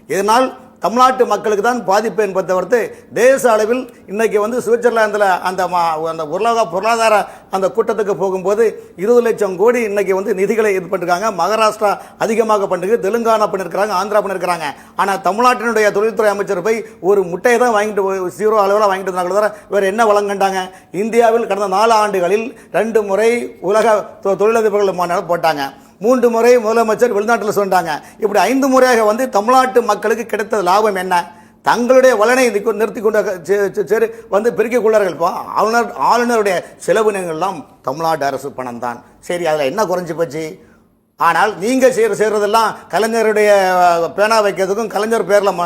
இதனால் தமிழ்நாட்டு மக்களுக்கு தான் பாதிப்பு என்பதை தவிர்த்து தேச அளவில் இன்னைக்கு சுவிட்சர்லாந்தில் அந்த பொருளாதார அந்த கூட்டத்துக்கு போகும்போது 20 லட்சம் கோடி இன்னைக்கு நிதிகளை இது பண்ணிருக்காங்க. மகாராஷ்டிரா அதிகமாக பண்ணிருக்கு, தெலுங்கானா பண்ணிருக்காங்க, ஆந்திரா பண்ணிருக்காங்க. ஆனால் தமிழ்நாட்டினுடைய தொழில்துறை அமைச்சர் போய் ஒரு முட்டையை தான் வாங்கிட்டு 0 அளவில் வாங்கிட்டு இருந்தாங்க தவிர வேறு என்ன வழங்கண்டாங்க. இந்தியாவில் கடந்த 4 ஆண்டுகளில் 2 முறை உலக தொழிலதிபர்கள் மாநாடு போட்டாங்க, 3 முறை முதலமைச்சர் வெளிநாட்டில் சொன்னாங்க. இப்படி 5 முறையாக தமிழ்நாட்டு மக்களுக்கு கிடைத்த லாபம் என்ன? தங்களுடைய வளனை நிறுத்தி கொண்டு பெருக்கிக் கொள்ளார்கள். ஆளுநருடைய செலவினங்கள்லாம் தமிழ்நாடு அரசு பணம் தான். சரி, அதில் என்ன குறைஞ்சி போச்சு? ஆனால் நீங்கள் செய்கிறதெல்லாம் கலைஞருடைய பேனா வைக்கிறதுக்கும் கலைஞர் பேரில்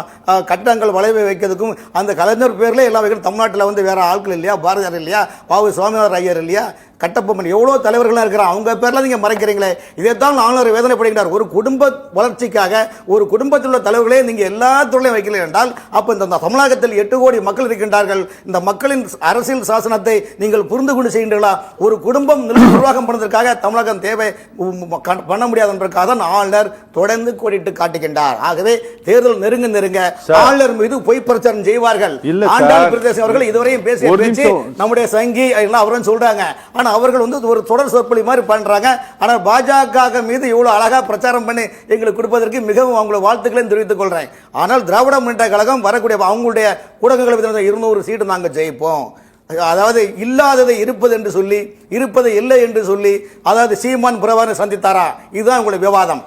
கட்டடங்கள் வளைவை வைக்கிறதுக்கும் அந்த கலைஞர் பேரில் எல்லாம் வைக்கிறது. தமிழ்நாட்டில் வேறு ஆட்கள் இல்லையா? பாரதியார் இல்லையா? பாவு சுவாமிநாதன் ஐயர் இல்லையா? கட்டபொம்மன் எவ்வளோ தலைவர்களாக இருக்கிறாங்க, அவங்க பேரில் நீங்கள் மறைக்கிறீங்களே. இதைத்தான் ஆளுநர் வேதனைப்படுகிறார். ஒரு குடும்ப வளர்ச்சிக்காக ஒரு குடும்பத்தில் உள்ள தலைவர்களே நீங்கள் எல்லா துறையிலும் வைக்கல என்றால் அப்போ இந்த தமிழகத்தில் 8 கோடி மக்கள் இருக்கின்றார்கள். இந்த மக்களின் அரசியல் சாசனத்தை நீங்கள் புரிந்து கொண்டு செய்கின்றீர்களா? ஒரு குடும்பம் நிர்வாகம் பண்ணுவதற்காக தமிழகம் தேவை பண்ண முடியாது என்பதற்காக தான் ஆளுநர் தொடர்ந்து கோடிட்டு காட்டுகின்றார். ஆகவே தேர்தல் நெருங்க ஆளுநர் மீது பொய் பிரச்சாரம் செய்வார்கள். ஆண்டாள் பிரதேசம் அவர்கள் இதுவரையும் பேசி நம்முடைய சங்கி அவரும் சொல்றாங்க. அவர்கள் ஒரு தொடர் சொற்பொழி மாதிரி பண்றாங்க. ஆனால் பாஜக மீது இவ்வளவு அழகா பிரச்சாரம் பண்ணி எங்களுக்கு கொடுப்பதற்கு மிகவும் அவங்களை வாழ்த்துக்களையும் தெரிவித்துக் கொள்றேன். ஆனால் திராவிட முன்னேற்ற கழகம் வரக்கூடிய அவங்களுடைய ஊடகங்களை 200 சீட்டு நாங்கள் ஜெயிப்போம், அதாவது இல்லாததை இருப்பது என்று சொல்லி இருப்பதை இல்லை என்று சொல்லி, அதாவது சீமான் பிரபாகரனை சந்தித்தாரா? இதுதான் உங்களுடைய விவாதம்.